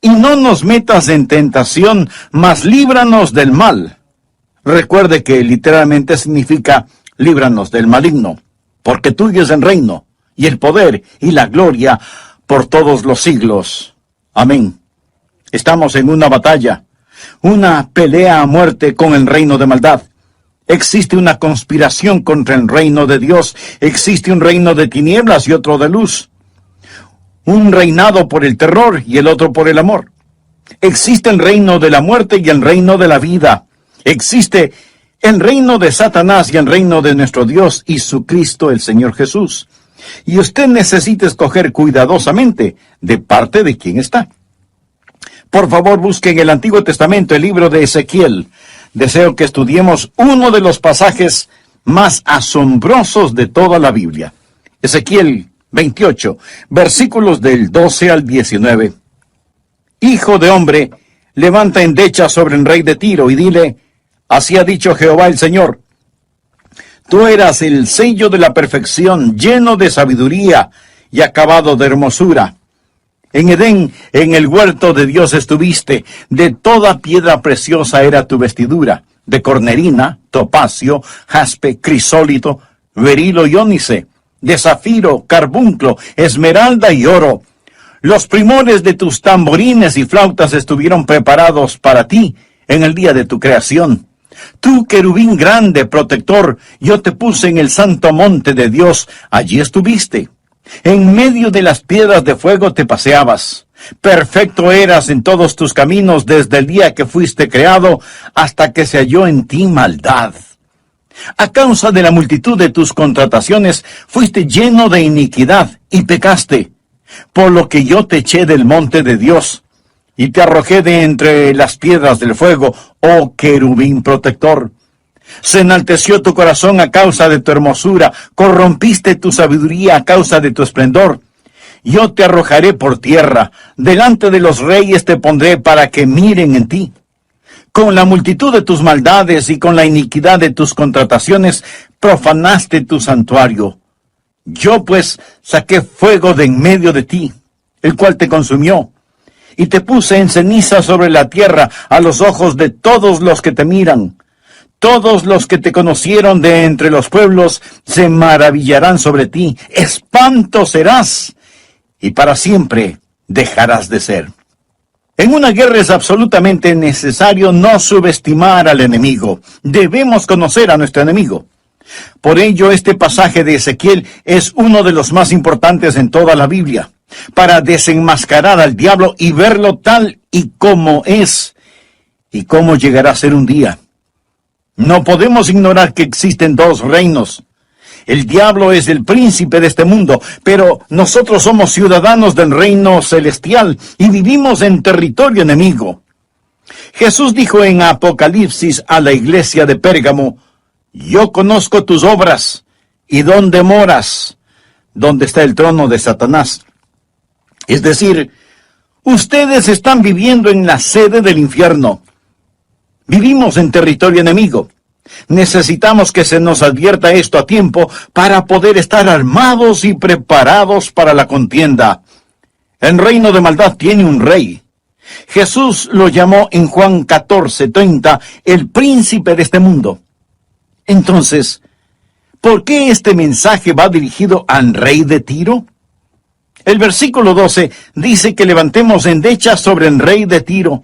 y no nos metas en tentación, mas líbranos del mal. Recuerde que literalmente significa líbranos del maligno, porque tuyo es el reino, y el poder, y la gloria, por todos los siglos. Amén. Estamos en una batalla, una pelea a muerte con el reino de maldad. Existe una conspiración contra el reino de Dios. Existe un reino de tinieblas y otro de luz. Un reinado por el terror y el otro por el amor. Existe el reino de la muerte y el reino de la vida. Existe el reino de Satanás y el reino de nuestro Dios y su Cristo, el Señor Jesús. Y usted necesita escoger cuidadosamente de parte de quién está. Por favor, busque en el Antiguo Testamento el libro de Ezequiel. Deseo que estudiemos uno de los pasajes más asombrosos de toda la Biblia. Ezequiel 28, versículos del 12 al 19. Hijo de hombre, levanta endecha sobre el rey de Tiro y dile, así ha dicho Jehová el Señor. Tú eras el sello de la perfección, lleno de sabiduría y acabado de hermosura. En Edén, en el huerto de Dios estuviste, de toda piedra preciosa era tu vestidura, de cornerina, topacio, jaspe, crisólito, berilo y ónice, de zafiro, carbunclo, esmeralda y oro. Los primores de tus tamborines y flautas estuvieron preparados para ti en el día de tu creación. Tú, querubín grande, protector, yo te puse en el santo monte de Dios, allí estuviste. En medio de las piedras de fuego te paseabas. Perfecto eras en todos tus caminos desde el día que fuiste creado hasta que se halló en ti maldad. A causa de la multitud de tus contrataciones fuiste lleno de iniquidad y pecaste, por lo que yo te eché del monte de Dios y te arrojé de entre las piedras del fuego, oh querubín protector. Se enalteció tu corazón a causa de tu hermosura, corrompiste tu sabiduría a causa de tu esplendor. Yo te arrojaré por tierra, delante de los reyes te pondré para que miren en ti. Con la multitud de tus maldades y con la iniquidad de tus contrataciones, profanaste tu santuario. Yo pues saqué fuego de en medio de ti, el cual te consumió, y te puse en ceniza sobre la tierra a los ojos de todos los que te miran. Todos los que te conocieron de entre los pueblos se maravillarán sobre ti. Espanto serás, y para siempre dejarás de ser. En una guerra es absolutamente necesario no subestimar al enemigo. Debemos conocer a nuestro enemigo. Por ello, este pasaje de Ezequiel es uno de los más importantes en toda la Biblia, para desenmascarar al diablo y verlo tal y como es, y cómo llegará a ser un día. No podemos ignorar que existen dos reinos. El diablo es el príncipe de este mundo, pero nosotros somos ciudadanos del reino celestial y vivimos en territorio enemigo. Jesús dijo en Apocalipsis a la iglesia de Pérgamo, yo conozco tus obras y dónde moras, donde está el trono de Satanás. Es decir, ustedes están viviendo en la sede del infierno. Vivimos en territorio enemigo. Necesitamos que se nos advierta esto a tiempo para poder estar armados y preparados para la contienda. El reino de maldad tiene un rey. Jesús lo llamó en Juan 14:30 el príncipe de este mundo. Entonces, ¿por qué este mensaje va dirigido al rey de Tiro? El versículo 12 dice que levantemos endecha sobre el rey de Tiro.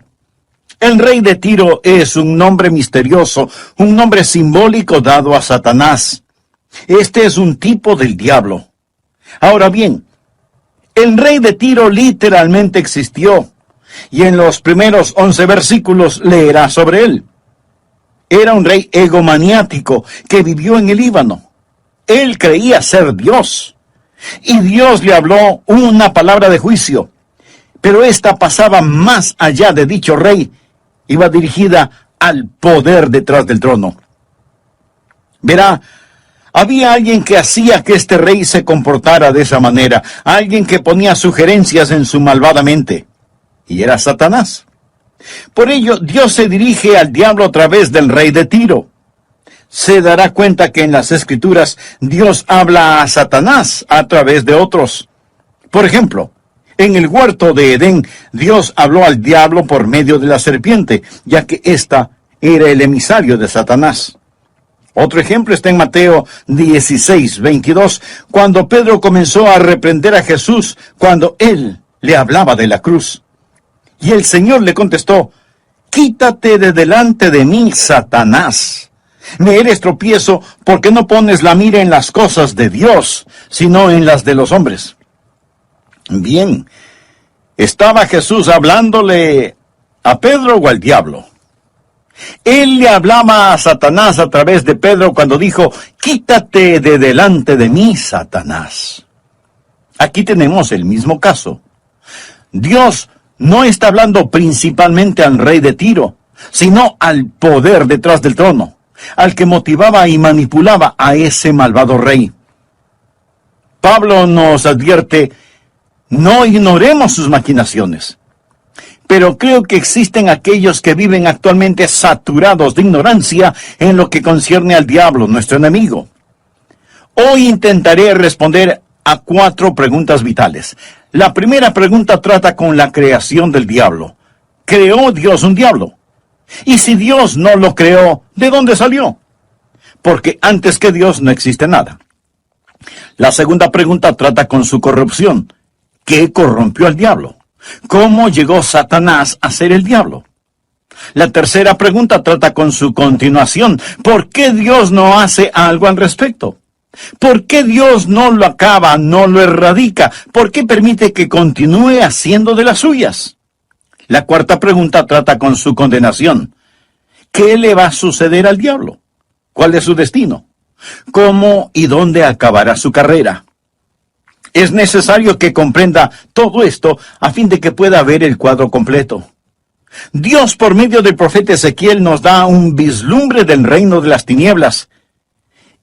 El rey de Tiro es un nombre misterioso, un nombre simbólico dado a Satanás. Este es un tipo del diablo. Ahora bien, el rey de Tiro literalmente existió, y en los primeros 11 versículos leerá sobre él. Era un rey egomaniático que vivió en el Líbano. Él creía ser Dios, y Dios le habló una palabra de juicio, pero esta pasaba más allá de dicho rey, iba dirigida al poder detrás del trono. Verá, había alguien que hacía que este rey se comportara de esa manera, alguien que ponía sugerencias en su malvada mente, y era Satanás. Por ello, Dios se dirige al diablo a través del rey de Tiro. Se dará cuenta que en las Escrituras Dios habla a Satanás a través de otros. Por ejemplo, En el huerto de Edén, Dios habló al diablo por medio de la serpiente, ya que ésta era el emisario de Satanás. Otro ejemplo está en Mateo 16:22, cuando Pedro comenzó a reprender a Jesús cuando él le hablaba de la cruz. Y el Señor le contestó: «Quítate de delante de mí, Satanás. Me eres tropiezo porque no pones la mira en las cosas de Dios, sino en las de los hombres». Bien, ¿estaba Jesús hablándole a Pedro o al diablo? Él le hablaba a Satanás a través de Pedro cuando dijo: «Quítate de delante de mí, Satanás». Aquí tenemos el mismo caso. Dios no está hablando principalmente al rey de Tiro, sino al poder detrás del trono, al que motivaba y manipulaba a ese malvado rey. Pablo nos advierte: no ignoremos sus maquinaciones. Pero creo que existen aquellos que viven actualmente saturados de ignorancia en lo que concierne al diablo, nuestro enemigo. Hoy intentaré responder a 4 preguntas vitales. La primera pregunta trata con la creación del diablo. ¿Creó Dios un diablo? Y si Dios no lo creó, ¿de dónde salió? Porque antes que Dios no existe nada. La segunda pregunta trata con su corrupción. ¿Qué corrompió al diablo? ¿Cómo llegó Satanás a ser el diablo? La tercera pregunta trata con su continuación. ¿Por qué Dios no hace algo al respecto? ¿Por qué Dios no lo acaba, no lo erradica? ¿Por qué permite que continúe haciendo de las suyas? La cuarta pregunta trata con su condenación. ¿Qué le va a suceder al diablo? ¿Cuál es su destino? ¿Cómo y dónde acabará su carrera? Es necesario que comprenda todo esto a fin de que pueda ver el cuadro completo. Dios, por medio del profeta Ezequiel, nos da un vislumbre del reino de las tinieblas.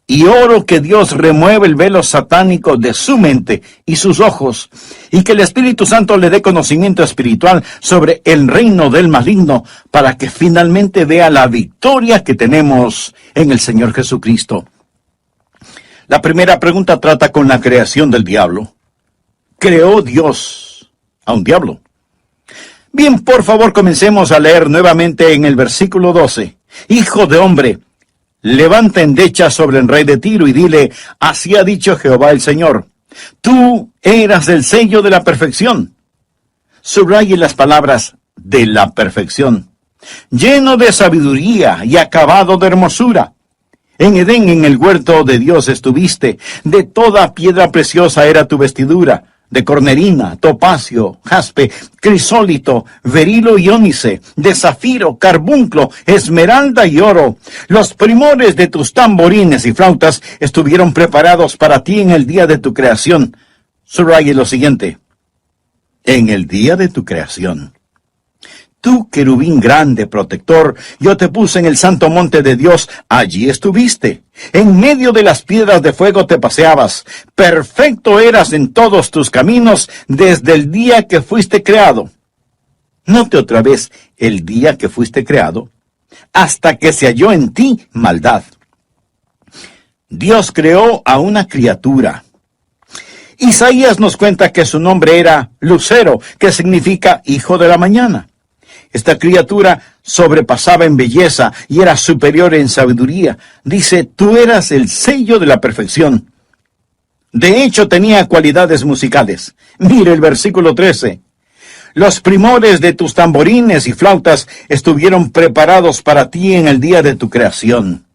Y oro que Dios remueva el velo satánico de su mente y sus ojos, y que el Espíritu Santo le dé conocimiento espiritual sobre el reino del maligno, para que finalmente vea la victoria que tenemos en el Señor Jesucristo. La primera pregunta trata con la creación del diablo. ¿Creó Dios a un diablo? Bien, por favor, comencemos a leer nuevamente en el versículo 12. Hijo de hombre, levanta endecha sobre el rey de Tiro y dile: así ha dicho Jehová el Señor. Tú eras el sello de la perfección. Subraye las palabras de la perfección. Lleno de sabiduría y acabado de hermosura. En Edén, en el huerto de Dios estuviste. De toda piedra preciosa era tu vestidura, de cornerina, topacio, jaspe, crisólito, berilo y ónice, de zafiro, carbunclo, esmeralda y oro. Los primores de tus tamborines y flautas estuvieron preparados para ti en el día de tu creación. Subraye lo siguiente: en el día de tu creación. Tú, querubín grande, protector, yo te puse en el santo monte de Dios, allí estuviste. En medio de las piedras de fuego te paseabas. Perfecto eras en todos tus caminos desde el día que fuiste creado. Note otra vez, el día que fuiste creado, hasta que se halló en ti maldad. Dios creó a una criatura. Isaías nos cuenta que su nombre era Lucero, que significa hijo de la mañana. Esta criatura sobrepasaba en belleza y era superior en sabiduría. Dice: tú eras el sello de la perfección. De hecho, tenía cualidades musicales. Mire el versículo 13. Los primores de tus tamborines y flautas estuvieron preparados para ti en el día de tu creación.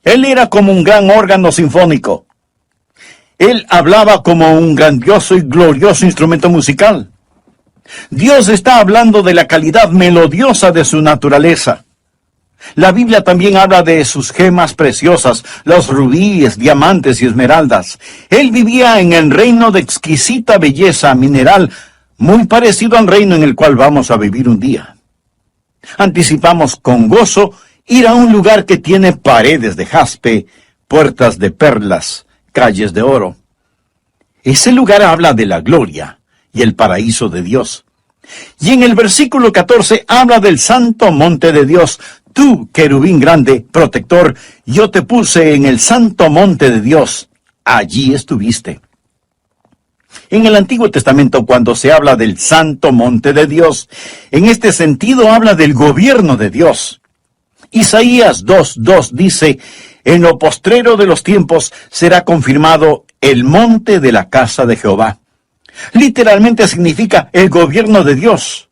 Él era como un gran órgano sinfónico. Él hablaba como un grandioso y glorioso instrumento musical. Dios está hablando de la calidad melodiosa de su naturaleza. La Biblia también habla de sus gemas preciosas, los rubíes, diamantes y esmeraldas. Él vivía en el reino de exquisita belleza mineral, muy parecido al reino en el cual vamos a vivir un día. Anticipamos con gozo ir a un lugar que tiene paredes de jaspe, puertas de perlas, calles de oro. Ese lugar habla de la gloria y el paraíso de Dios. Y en el versículo 14 habla del santo monte de Dios. Tú, querubín grande, protector, yo te puse en el santo monte de Dios. Allí estuviste. En el Antiguo Testamento, cuando se habla del santo monte de Dios, en este sentido habla del gobierno de Dios. Isaías 2:2 dice, en lo postrero de los tiempos será confirmado el monte de la casa de Jehová. Literalmente significa el gobierno de Dios.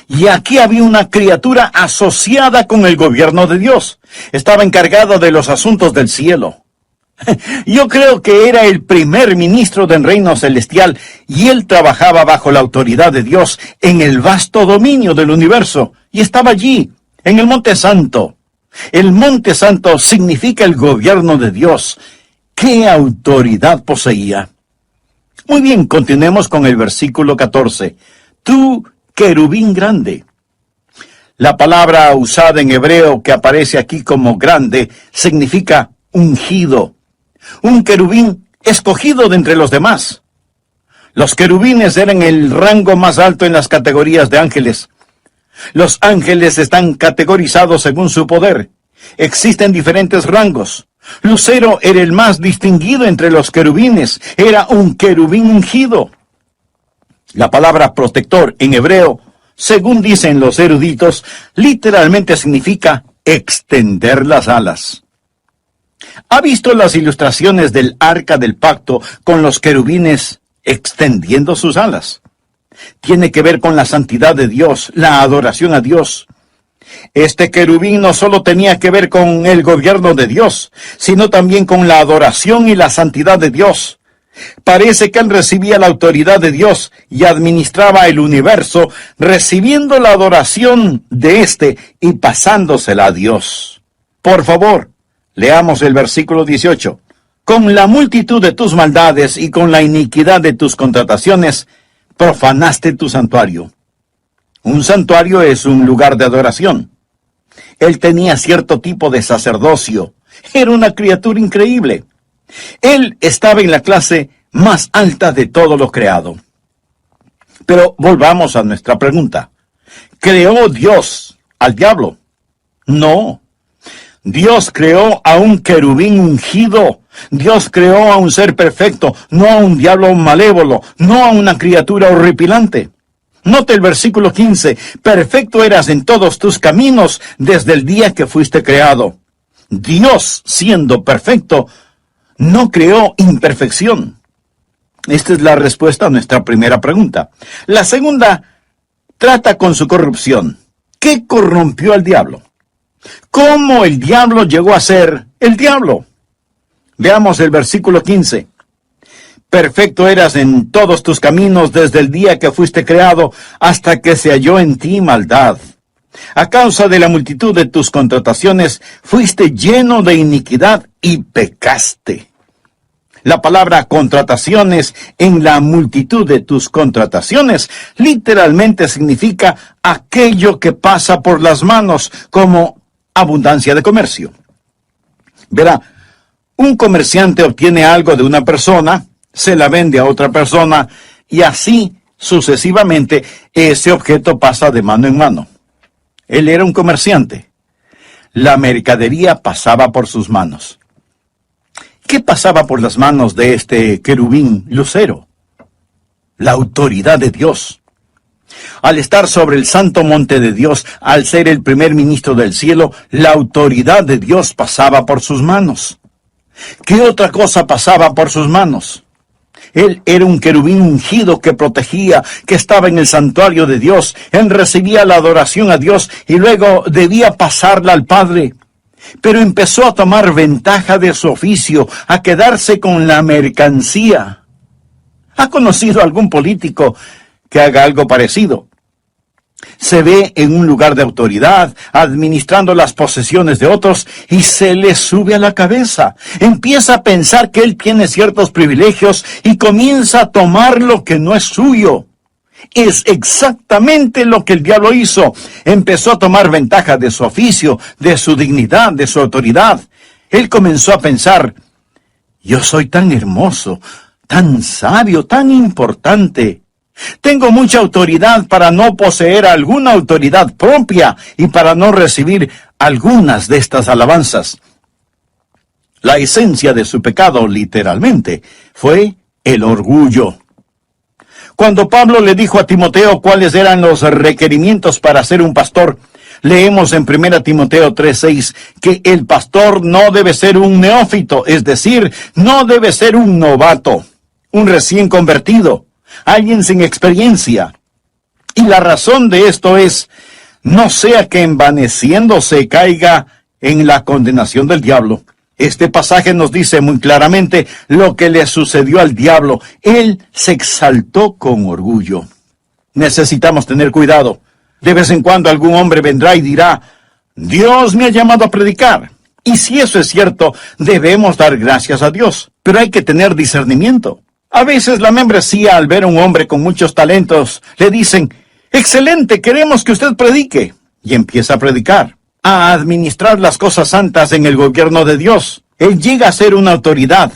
Y aquí había una criatura asociada con el gobierno de Dios. Estaba encargado de los asuntos del cielo. Yo creo que era el primer ministro del reino celestial y él trabajaba bajo la autoridad de Dios en el vasto dominio del universo. Y estaba allí, en el Monte Santo. El Monte Santo significa el gobierno de Dios. ¿Qué autoridad poseía? Muy bien, continuemos con el versículo 14. Tú, querubín grande. La palabra usada en hebreo que aparece aquí como grande significa ungido. Un querubín escogido de entre los demás. Los querubines eran el rango más alto en las categorías de ángeles. Los ángeles están categorizados según su poder. Existen diferentes rangos. Lucero era el más distinguido entre los querubines. Era un querubín ungido. La palabra protector en hebreo, según dicen los eruditos, literalmente significa extender las alas. ¿Ha visto las ilustraciones del Arca del Pacto con los querubines extendiendo sus alas? Tiene que ver con la santidad de Dios, la adoración a Dios. Este querubín no solo tenía que ver con el gobierno de Dios, sino también con la adoración y la santidad de Dios. Parece que él recibía la autoridad de Dios y administraba el universo, recibiendo la adoración de éste y pasándosela a Dios. Por favor, leamos el versículo 18. Con la multitud de tus maldades y con la iniquidad de tus contrataciones, profanaste tu santuario. Un santuario es un lugar de adoración. Él tenía cierto tipo de sacerdocio. Era una criatura increíble. Él estaba en la clase más alta de todo lo creado. Pero volvamos a nuestra pregunta. ¿Creó Dios al diablo? No. Dios creó a un querubín ungido. Dios creó a un ser perfecto, no a un diablo malévolo, no a una criatura horripilante. Note el versículo 15. Perfecto eras en todos tus caminos desde el día que fuiste creado. Dios, siendo perfecto, no creó imperfección. Esta es la respuesta a nuestra primera pregunta. La segunda trata con su corrupción. ¿Qué corrompió al diablo? ¿Cómo el diablo llegó a ser el diablo? Veamos el versículo 15. Perfecto eras en todos tus caminos desde el día que fuiste creado hasta que se halló en ti maldad. A causa de la multitud de tus contrataciones, fuiste lleno de iniquidad y pecaste. La palabra contrataciones en la multitud de tus contrataciones literalmente significa aquello que pasa por las manos, como abundancia de comercio. Verá, un comerciante obtiene algo de una persona, se la vende a otra persona y así sucesivamente ese objeto pasa de mano en mano. Él era un comerciante. La mercadería pasaba por sus manos. ¿Qué pasaba por las manos de este querubín lucero? La autoridad de Dios. Al estar sobre el santo monte de Dios, al ser el primer ministro del cielo, la autoridad de Dios pasaba por sus manos. ¿Qué otra cosa pasaba por sus manos? Él era un querubín ungido que protegía, que estaba en el santuario de Dios. Él recibía la adoración a Dios y luego debía pasarla al Padre. Pero empezó a tomar ventaja de su oficio, a quedarse con la mercancía. ¿Ha conocido algún político que haga algo parecido? Se ve en un lugar de autoridad, administrando las posesiones de otros, y se le sube a la cabeza. Empieza a pensar que él tiene ciertos privilegios y comienza a tomar lo que no es suyo. Es exactamente lo que el diablo hizo. Empezó a tomar ventaja de su oficio, de su dignidad, de su autoridad. Él comenzó a pensar, yo soy tan hermoso, tan sabio, tan importante. Tengo mucha autoridad para no poseer alguna autoridad propia y para no recibir algunas de estas alabanzas. La esencia de su pecado, literalmente, fue el orgullo. Cuando Pablo le dijo a Timoteo cuáles eran los requerimientos para ser un pastor, leemos en 1 Timoteo 3:6 que el pastor no debe ser un neófito, es decir, no debe ser un novato, un recién convertido, alguien sin experiencia. Y la razón de esto es, no sea que envaneciéndose caiga en la condenación del diablo. Este pasaje nos dice muy claramente lo que le sucedió al diablo. Él se exaltó con orgullo. Necesitamos tener cuidado. De vez en cuando algún hombre vendrá y dirá, Dios me ha llamado a predicar. Y si eso es cierto, debemos dar gracias a Dios. Pero hay que tener discernimiento. A veces la membresía, al ver a un hombre con muchos talentos, le dicen, excelente, queremos que usted predique. Y empieza a predicar, a administrar las cosas santas en el gobierno de Dios. Él llega a ser una autoridad.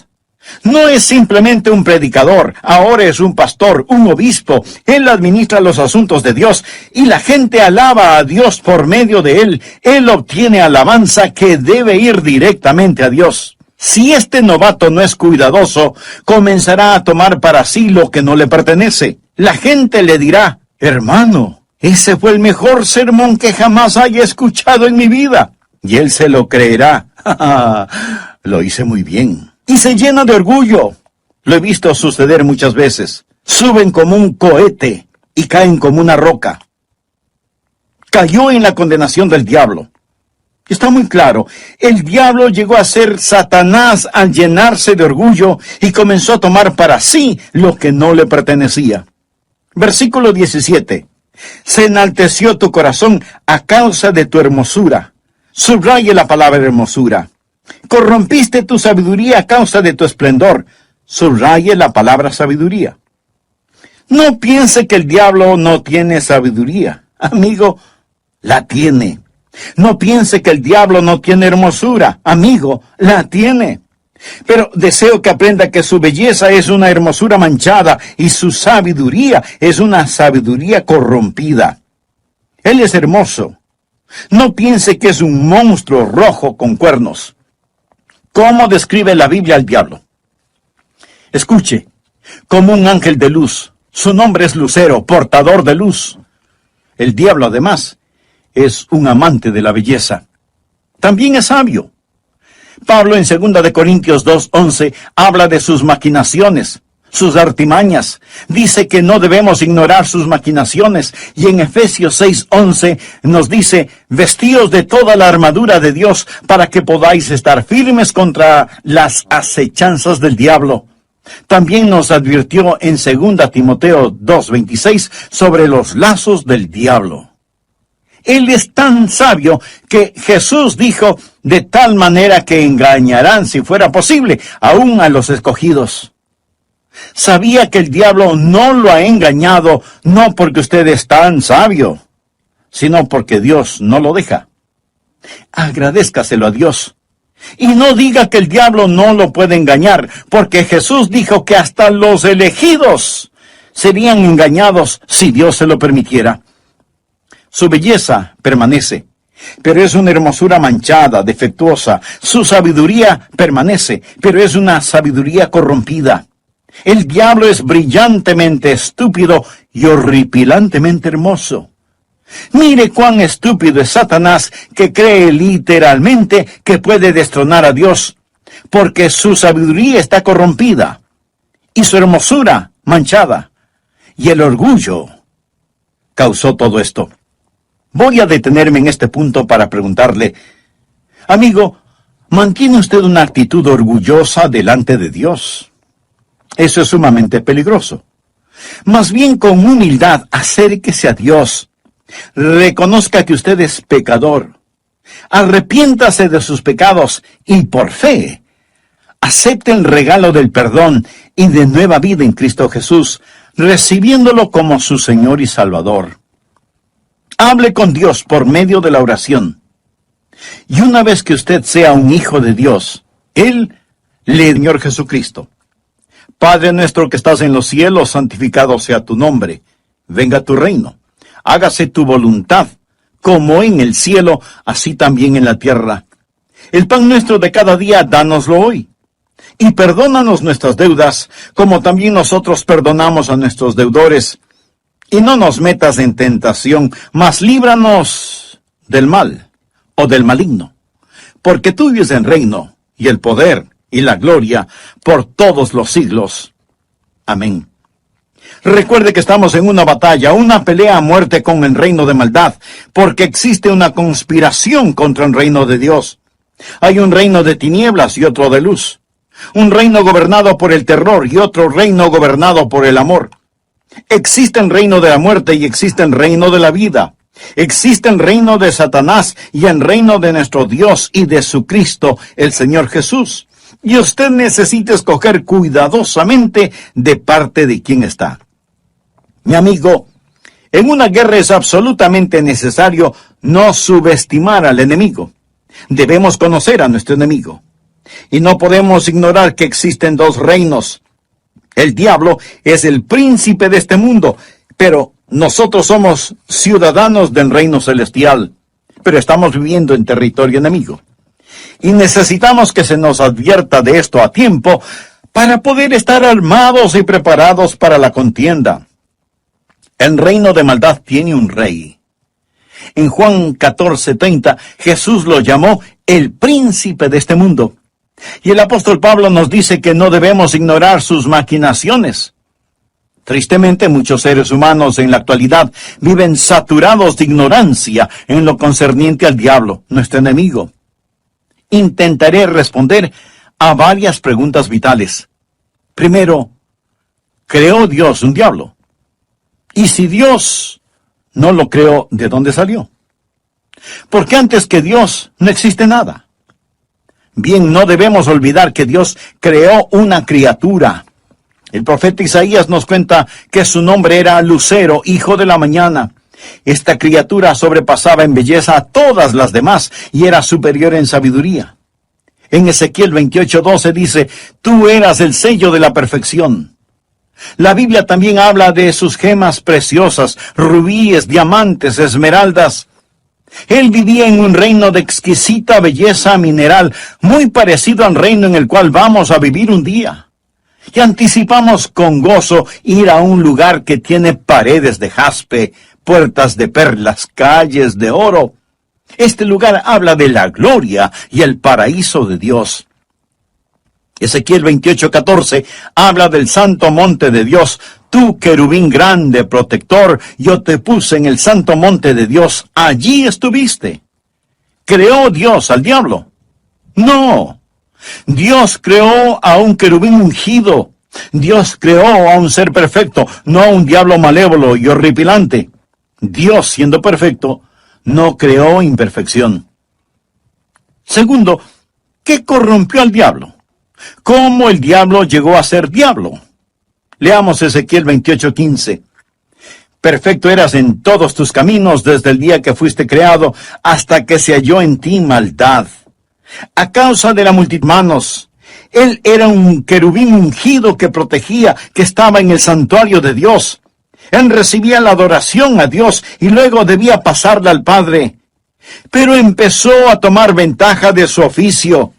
No es simplemente un predicador, ahora es un pastor, un obispo. Él administra los asuntos de Dios y la gente alaba a Dios por medio de él. Él obtiene alabanza que debe ir directamente a Dios. Si este novato no es cuidadoso, comenzará a tomar para sí lo que no le pertenece. La gente le dirá, hermano, ese fue el mejor sermón que jamás haya escuchado en mi vida. Y él se lo creerá. Lo hice muy bien. Y se llena de orgullo. Lo he visto suceder muchas veces. Suben como un cohete y caen como una roca. Cayó en la condenación del diablo. Está muy claro. El diablo llegó a ser Satanás al llenarse de orgullo y comenzó a tomar para sí lo que no le pertenecía. Versículo 17. Se enalteció tu corazón a causa de tu hermosura. Subraye la palabra hermosura. Corrompiste tu sabiduría a causa de tu esplendor. Subraye la palabra sabiduría. No piense que el diablo no tiene sabiduría. Amigo, la tiene. No piense que el diablo no tiene hermosura. Amigo, la tiene. Pero deseo que aprenda que su belleza es una hermosura manchada y su sabiduría es una sabiduría corrompida. Él es hermoso. No piense que es un monstruo rojo con cuernos. ¿Cómo describe la Biblia al diablo? Escuche, como un ángel de luz. Su nombre es Lucero, portador de luz. El diablo, además, es un amante de la belleza. También es sabio. Pablo en 2 de Corintios 2:11 habla de sus maquinaciones, sus artimañas. Dice que no debemos ignorar sus maquinaciones. Y en Efesios 6:11 nos dice, vestíos de toda la armadura de Dios para que podáis estar firmes contra las acechanzas del diablo. También nos advirtió en 2 Timoteo 2:26 sobre los lazos del diablo. Él es tan sabio que Jesús dijo, de tal manera que engañarán, si fuera posible, aún a los escogidos. Sabía que el diablo no lo ha engañado, no porque usted es tan sabio, sino porque Dios no lo deja. Agradézcaselo a Dios. Y no diga que el diablo no lo puede engañar, porque Jesús dijo que hasta los elegidos serían engañados si Dios se lo permitiera. Su belleza permanece, pero es una hermosura manchada, defectuosa. Su sabiduría permanece, pero es una sabiduría corrompida. El diablo es brillantemente estúpido y horripilantemente hermoso. Mire cuán estúpido es Satanás, que cree literalmente que puede destronar a Dios, porque su sabiduría está corrompida y su hermosura manchada, y el orgullo causó todo esto. Voy a detenerme en este punto para preguntarle, amigo, ¿mantiene usted una actitud orgullosa delante de Dios? Eso es sumamente peligroso. Más bien con humildad, acérquese a Dios. Reconozca que usted es pecador. Arrepiéntase de sus pecados y por fe, acepte el regalo del perdón y de nueva vida en Cristo Jesús, recibiéndolo como su Señor y Salvador. Hable con Dios por medio de la oración. Y una vez que usted sea un hijo de Dios, Él le Señor Jesucristo. Padre nuestro que estás en los cielos, santificado sea tu nombre. Venga tu reino. Hágase tu voluntad, como en el cielo, así también en la tierra. El pan nuestro de cada día, dánoslo hoy. y perdónanos nuestras deudas, como también nosotros perdonamos a nuestros deudores. Y no nos metas en tentación, mas líbranos del mal o del maligno. Porque tuyo es el reino, y el poder, y la gloria, por todos los siglos. Amén. Recuerde que estamos en una batalla, una pelea a muerte con el reino de maldad, porque existe una conspiración contra el reino de Dios. Hay un reino de tinieblas y otro de luz. Un reino gobernado por el terror y otro reino gobernado por el amor. Existe el reino de la muerte y existe el reino de la vida. Existe el reino de Satanás y el reino de nuestro Dios y de su Cristo, el Señor Jesús. Y usted necesita escoger cuidadosamente de parte de quién está. Mi amigo, en una guerra es absolutamente necesario no subestimar al enemigo. Debemos conocer a nuestro enemigo. Y no podemos ignorar que existen dos reinos. El diablo es el príncipe de este mundo, pero nosotros somos ciudadanos del reino celestial, pero estamos viviendo en territorio enemigo. Y necesitamos que se nos advierta de esto a tiempo para poder estar armados y preparados para la contienda. El reino de maldad tiene un rey. En Juan 14:30, Jesús lo llamó el príncipe de este mundo. Y el apóstol Pablo nos dice que no debemos ignorar sus maquinaciones. Tristemente, muchos seres humanos en la actualidad viven saturados de ignorancia en lo concerniente al diablo, nuestro enemigo. Intentaré responder a varias preguntas vitales. Primero, ¿creó Dios un diablo? Y si Dios no lo creó, ¿de dónde salió? Porque antes que Dios no existe nada. Bien, no debemos olvidar que Dios creó una criatura. El profeta Isaías nos cuenta que su nombre era Lucero, hijo de la mañana. Esta criatura sobrepasaba en belleza a todas las demás y era superior en sabiduría. En Ezequiel 28:12 dice, tú eras el sello de la perfección. La Biblia también habla de sus gemas preciosas, rubíes, diamantes, esmeraldas. Él vivía en un reino de exquisita belleza mineral, muy parecido al reino en el cual vamos a vivir un día. Y anticipamos con gozo ir a un lugar que tiene paredes de jaspe, puertas de perlas, calles de oro. Este lugar habla de la gloria y el paraíso de Dios. Ezequiel 28:14 habla del santo monte de Dios. Tú, querubín grande, protector, yo te puse en el santo monte de Dios. Allí estuviste. ¿Creó Dios al diablo? No. Dios creó a un querubín ungido. Dios creó a un ser perfecto, no a un diablo malévolo y horripilante. Dios, siendo perfecto, no creó imperfección. Segundo, ¿qué corrompió al diablo? ¿Cómo el diablo llegó a ser diablo? Leamos Ezequiel 28:15. Perfecto eras en todos tus caminos desde el día que fuiste creado hasta que se halló en ti maldad. A causa de la multitud de manos, él era un querubín ungido que protegía, que estaba en el santuario de Dios. Él recibía la adoración a Dios y luego debía pasarla al Padre. Pero empezó a tomar ventaja de su oficio.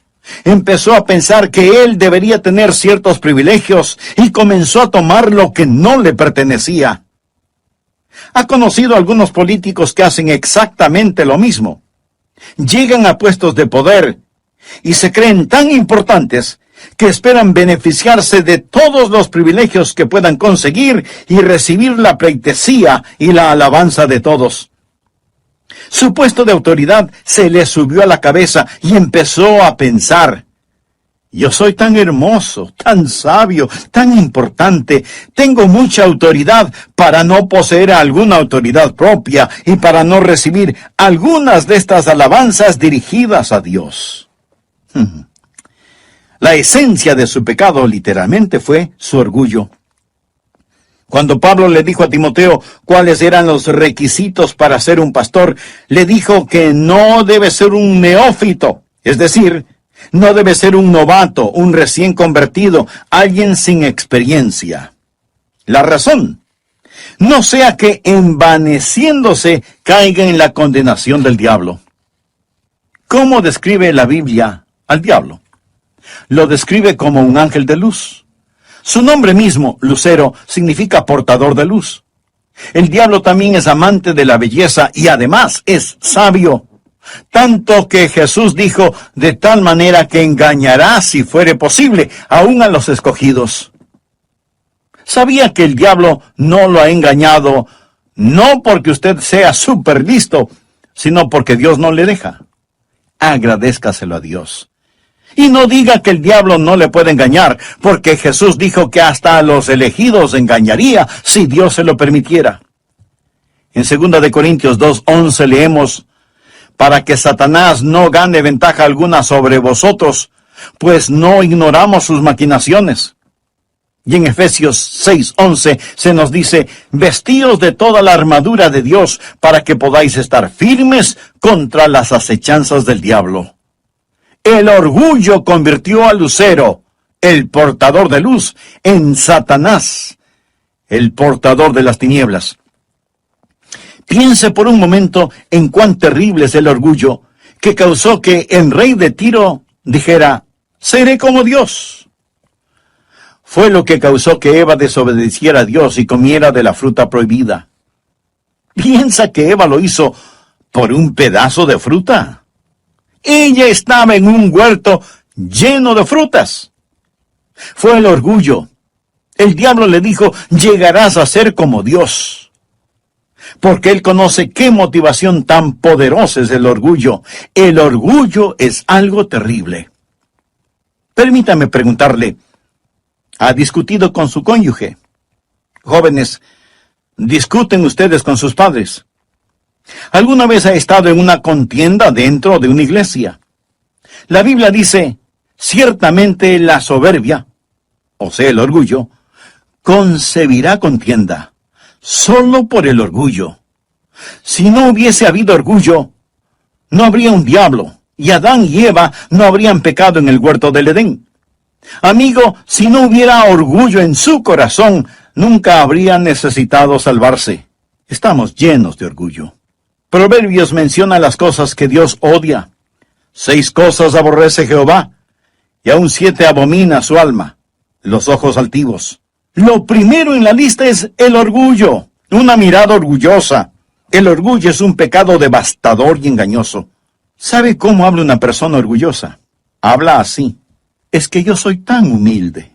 Empezó a pensar que él debería tener ciertos privilegios y comenzó a tomar lo que no le pertenecía. Ha conocido a algunos políticos que hacen exactamente lo mismo. Llegan a puestos de poder y se creen tan importantes que esperan beneficiarse de todos los privilegios que puedan conseguir y recibir la pleitesía y la alabanza de todos. Su puesto de autoridad se le subió a la cabeza y empezó a pensar, yo soy tan hermoso, tan sabio, tan importante, tengo mucha autoridad para no poseer alguna autoridad propia y para no recibir algunas de estas alabanzas dirigidas a Dios. La esencia de su pecado literalmente fue su orgullo. Cuando Pablo le dijo a Timoteo cuáles eran los requisitos para ser un pastor, le dijo que no debe ser un neófito, es decir, no debe ser un novato, un recién convertido, alguien sin experiencia. La razón, no sea que envaneciéndose caiga en la condenación del diablo. ¿Cómo describe la Biblia al diablo? lo describe como un ángel de luz. Su nombre mismo, Lucero, significa portador de luz. El diablo también es amante de la belleza y además es sabio. Tanto que Jesús dijo, de tal manera que engañará, si fuere posible, aún a los escogidos. ¿Sabía que el diablo no lo ha engañado, no porque usted sea súper listo, sino porque Dios no le deja? Agradézcaselo a Dios. Y no diga que el diablo no le puede engañar, porque Jesús dijo que hasta a los elegidos engañaría si Dios se lo permitiera. En 2 de Corintios 2:11 leemos, para que Satanás no gane ventaja alguna sobre vosotros, pues no ignoramos sus maquinaciones. Y en Efesios 6:11 se nos dice, vestíos de toda la armadura de Dios para que podáis estar firmes contra las acechanzas del diablo. El orgullo convirtió a Lucero, el portador de luz, en Satanás, el portador de las tinieblas. Piense por un momento en cuán terrible es el orgullo que causó que el rey de Tiro dijera, seré como Dios. Fue lo que causó que Eva desobedeciera a Dios y comiera de la fruta prohibida. ¿Piensa que Eva lo hizo por un pedazo de fruta? Ella estaba en un huerto lleno de frutas. Fue el orgullo. El diablo le dijo, llegarás a ser como Dios. Porque él conoce qué motivación tan poderosa es el orgullo. El orgullo es algo terrible. Permítame preguntarle, ¿ha discutido con su cónyuge? Jóvenes, ¿discuten ustedes con sus padres? ¿Alguna vez ha estado en una contienda dentro de una iglesia? La Biblia dice, ciertamente la soberbia, o sea, el orgullo, concebirá contienda, solo por el orgullo. Si no hubiese habido orgullo, no habría un diablo, y Adán y Eva no habrían pecado en el huerto del Edén. Amigo, si no hubiera orgullo en su corazón, nunca habrían necesitado salvarse. Estamos llenos de orgullo. Proverbios menciona las cosas que Dios odia. 6 cosas aborrece Jehová, y aún 7 abomina su alma, los ojos altivos. Lo primero en la lista es el orgullo, una mirada orgullosa. El orgullo es un pecado devastador y engañoso. ¿Sabe cómo habla una persona orgullosa? Habla así, es que yo soy tan humilde.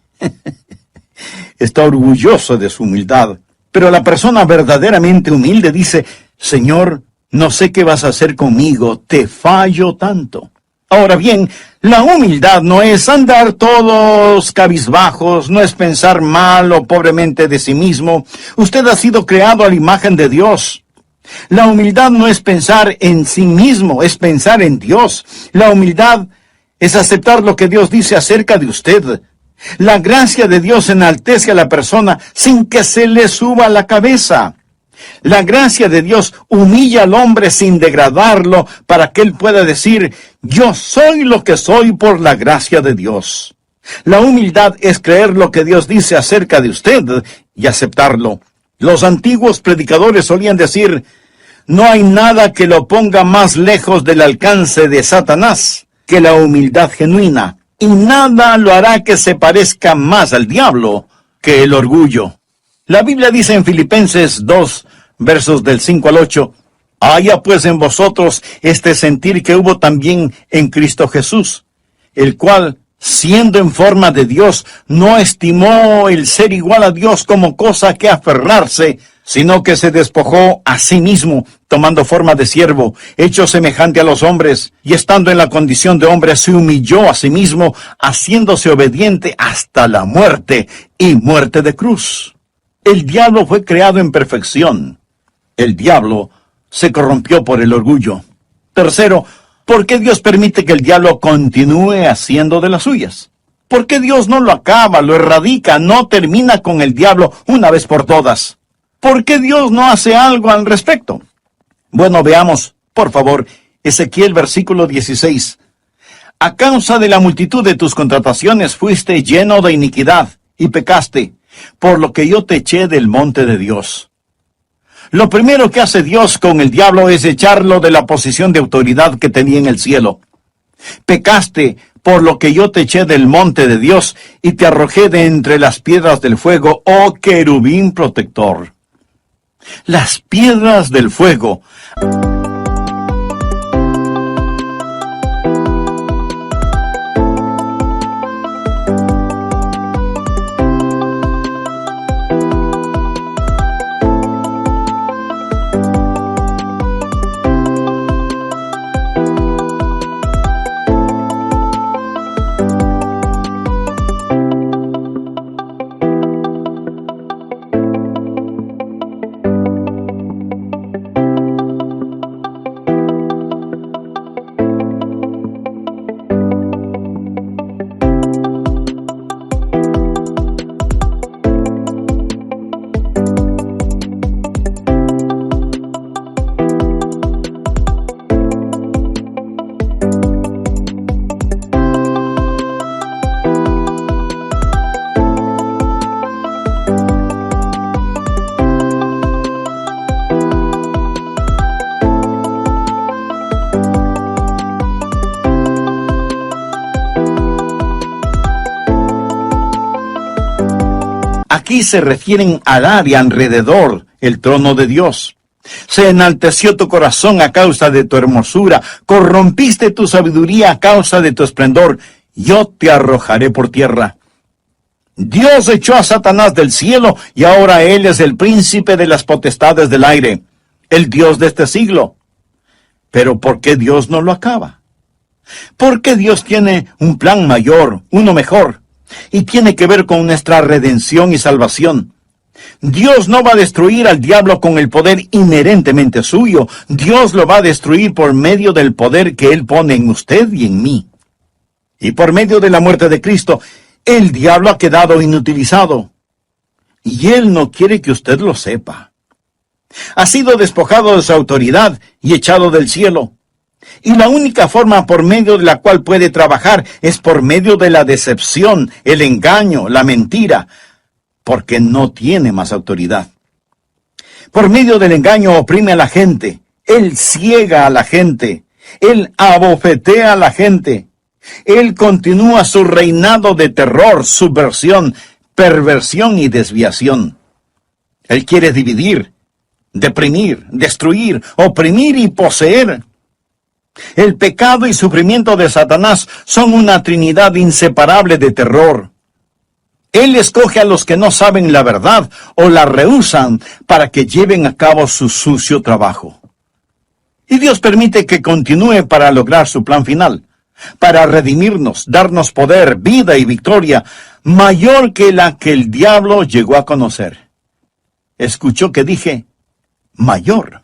Está orgulloso de su humildad, pero la persona verdaderamente humilde dice, Señor, no sé qué vas a hacer conmigo, te fallo tanto. Ahora bien, la humildad no es andar todos cabizbajos, no es pensar mal o pobremente de sí mismo. Usted ha sido creado a la imagen de Dios. La humildad no es pensar en sí mismo, es pensar en Dios. La humildad es aceptar lo que Dios dice acerca de usted. La gracia de Dios enaltece a la persona sin que se le suba la cabeza. La gracia de Dios humilla al hombre sin degradarlo para que él pueda decir, yo soy lo que soy por la gracia de Dios. La humildad es creer lo que Dios dice acerca de usted y aceptarlo. Los antiguos predicadores solían decir, no hay nada que lo ponga más lejos del alcance de Satanás que la humildad genuina, y nada lo hará que se parezca más al diablo que el orgullo. La Biblia dice en Filipenses 2, versos del 5 al 8, haya pues en vosotros este sentir que hubo también en Cristo Jesús, el cual, siendo en forma de Dios, no estimó el ser igual a Dios como cosa que aferrarse, sino que se despojó a sí mismo, tomando forma de siervo, hecho semejante a los hombres, y estando en la condición de hombre, se humilló a sí mismo, haciéndose obediente hasta la muerte, y muerte de cruz. El diablo fue creado en perfección. El diablo se corrompió por el orgullo. Tercero, ¿por qué Dios permite que el diablo continúe haciendo de las suyas? ¿Por qué Dios no lo acaba, lo erradica, no termina con el diablo una vez por todas? ¿Por qué Dios no hace algo al respecto? Bueno, veamos, por favor, Ezequiel versículo 16. A causa de la multitud de tus contrataciones fuiste lleno de iniquidad y pecaste, por lo que yo te eché del monte de Dios. Lo primero que hace Dios con el diablo es echarlo de la posición de autoridad que tenía en el cielo. Pecaste por lo que yo te eché del monte de Dios y te arrojé de entre las piedras del fuego, oh querubín protector. Las piedras del fuego. Aquí se refieren al área alrededor el trono de Dios. Se enalteció tu corazón a causa de tu hermosura, corrompiste tu sabiduría a causa de tu esplendor, yo te arrojaré por tierra. Dios echó a Satanás del cielo y ahora él es el príncipe de las potestades del aire, el Dios de este siglo. Pero ¿por qué Dios no lo acaba? Porque Dios tiene un plan mayor, uno mejor, y tiene que ver con nuestra redención y salvación. Dios no va a destruir al diablo con el poder inherentemente suyo. Dios lo va a destruir por medio del poder que Él pone en usted y en mí. Y por medio de la muerte de Cristo, el diablo ha quedado inutilizado. Y Él no quiere que usted lo sepa. Ha sido despojado de su autoridad y echado del cielo. Y la única forma por medio de la cual puede trabajar es por medio de la decepción, el engaño, la mentira, porque no tiene más autoridad. Por medio del engaño oprime a la gente, él ciega a la gente, él abofetea a la gente, él continúa su reinado de terror, subversión, perversión y desviación. Él quiere dividir, deprimir, destruir, oprimir y poseer. El pecado y sufrimiento de Satanás son una trinidad inseparable de terror. Él escoge a los que no saben la verdad o la rehúsan para que lleven a cabo su sucio trabajo. Y Dios permite que continúe para lograr su plan final, para redimirnos, darnos poder, vida y victoria mayor que la que el diablo llegó a conocer. ¿Escuchó que dije mayor?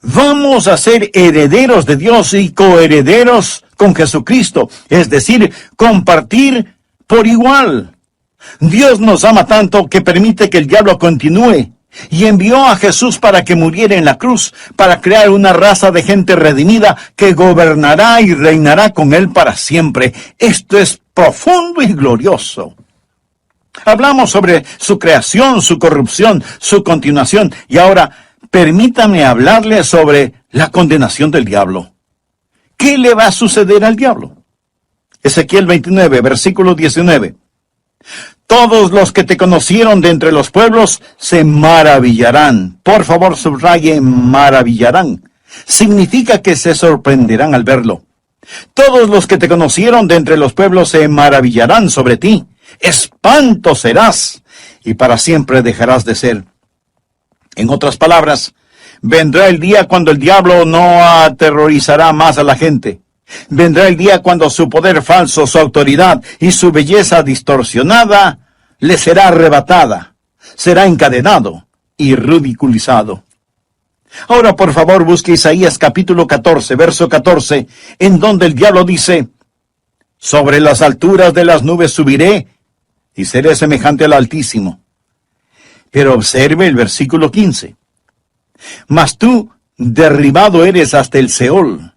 Vamos a ser herederos de Dios y coherederos con Jesucristo, es decir, compartir por igual. Dios nos ama tanto que permite que el diablo continúe y envió a Jesús para que muriera en la cruz, para crear una raza de gente redimida que gobernará y reinará con Él para siempre. Esto es profundo y glorioso. Hablamos sobre su creación, su corrupción, su continuación, y ahora permítame hablarle sobre la condenación del diablo. ¿Qué le va a suceder al diablo? Ezequiel 29, versículo 19. Todos los que te conocieron de entre los pueblos se maravillarán. Por favor, subraye maravillarán. Significa que se sorprenderán al verlo. Todos los que te conocieron de entre los pueblos se maravillarán sobre ti. Espanto serás, y para siempre dejarás de ser. En otras palabras, vendrá el día cuando el diablo no aterrorizará más a la gente. Vendrá el día cuando su poder falso, su autoridad y su belleza distorsionada le será arrebatada, será encadenado y ridiculizado. Ahora, por favor, busque Isaías capítulo 14, verso 14, en donde el diablo dice: sobre las alturas de las nubes subiré y seré semejante al Altísimo. Pero observe el versículo 15. Mas tú derribado eres hasta el Seol,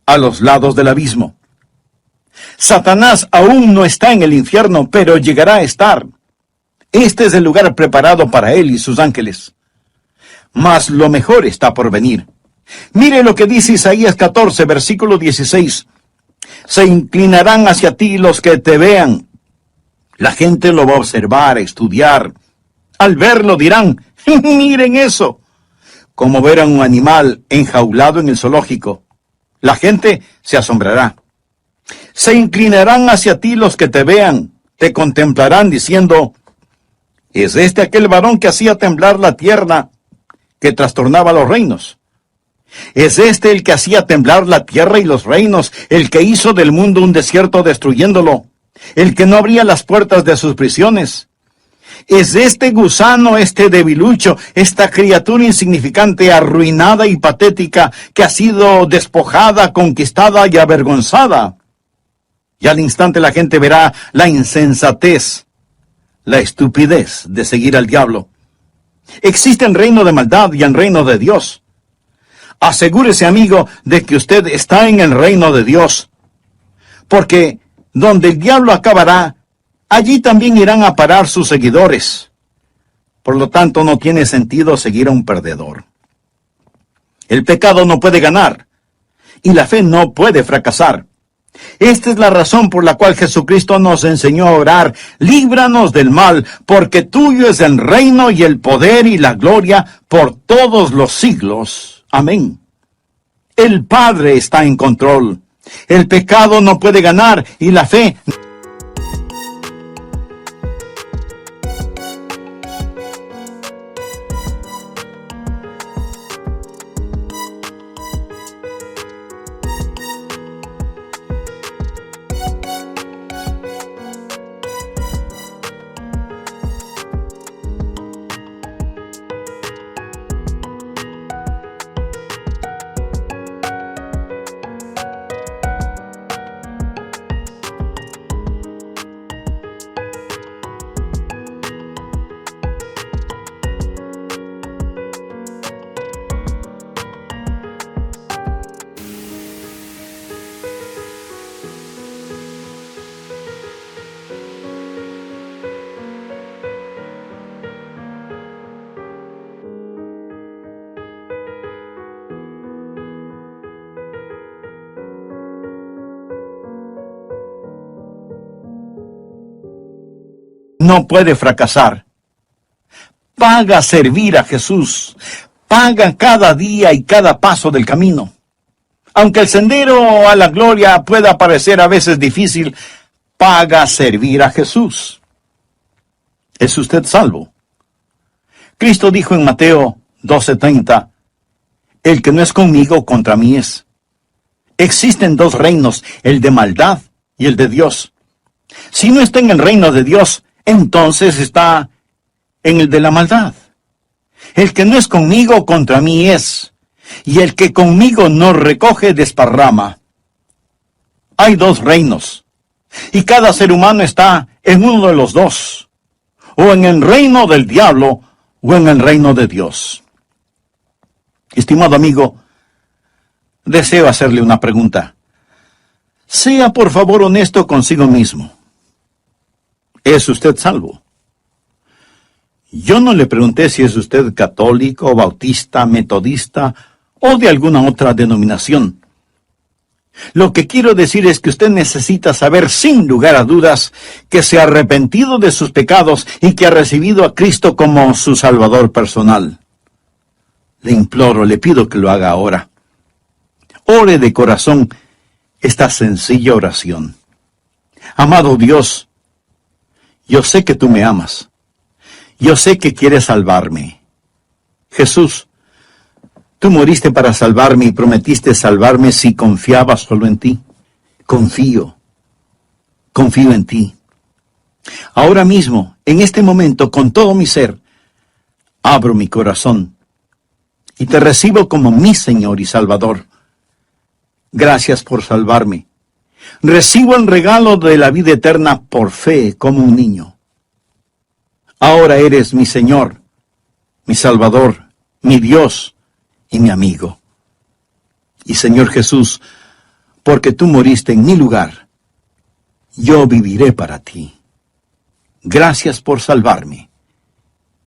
a los lados del abismo. Satanás aún no está en el infierno, pero llegará a estar. Este es el lugar preparado para él y sus ángeles. Mas lo mejor está por venir. Mire lo que dice Isaías 14, versículo 16. Se inclinarán hacia ti los que te vean. La gente lo va a observar, estudiar. Al verlo dirán, miren eso. Como ver a un animal enjaulado en el zoológico. La gente se asombrará. Se inclinarán hacia ti los que te vean, te contemplarán diciendo, ¿es este aquel varón que hacía temblar la tierra, que trastornaba los reinos? ¿Es este el que hacía temblar la tierra y los reinos, el que hizo del mundo un desierto destruyéndolo, el que no abría las puertas de sus prisiones? ¿Es este gusano, este debilucho, esta criatura insignificante, arruinada y patética, que ha sido despojada, conquistada y avergonzada? Y al instante la gente verá la insensatez, la estupidez de seguir al diablo. Existe el reino de maldad y el reino de Dios. Asegúrese, amigo, de que usted está en el reino de Dios. Porque donde el diablo acabará, allí también irán a parar sus seguidores. Por lo tanto, no tiene sentido seguir a un perdedor. El pecado no puede ganar, y la fe no puede fracasar. Esta es la razón por la cual Jesucristo nos enseñó a orar, líbranos del mal, porque tuyo es el reino y el poder y la gloria por todos los siglos. Amén. El Padre está en control. El pecado no puede ganar y la fe no puede fracasar. Paga servir a Jesús. Paga cada día y cada paso del camino. Aunque el sendero a la gloria pueda parecer a veces difícil, paga servir a Jesús. ¿Es usted salvo? Cristo dijo en Mateo 12:30, el que no es conmigo, contra mí es. Existen dos reinos, el de maldad y el de Dios. Si no está en el reino de Dios, entonces está en el de la maldad. El que no es conmigo, contra mí es. Y el que conmigo no recoge, desparrama. Hay dos reinos. Y cada ser humano está en uno de los dos. O en el reino del diablo, o en el reino de Dios. Estimado amigo, deseo hacerle una pregunta. Sea por favor honesto consigo mismo. ¿Es usted salvo? Yo no le pregunté si es usted católico, bautista, metodista o de alguna otra denominación. Lo que quiero decir es que usted necesita saber sin lugar a dudas que se ha arrepentido de sus pecados y que ha recibido a Cristo como su Salvador personal. Le imploro, le pido que lo haga ahora. Ore de corazón esta sencilla oración. Amado Dios, yo sé que tú me amas. Yo sé que quieres salvarme. Jesús, tú moriste para salvarme y prometiste salvarme si confiaba solo en ti. Confío en ti. Ahora mismo, en este momento, con todo mi ser, abro mi corazón y te recibo como mi Señor y Salvador. Gracias por salvarme. Recibo el regalo de la vida eterna por fe como un niño. Ahora eres mi Señor, mi Salvador, mi Dios y mi amigo. Y Señor Jesús, porque tú moriste en mi lugar, yo viviré para ti. Gracias por salvarme.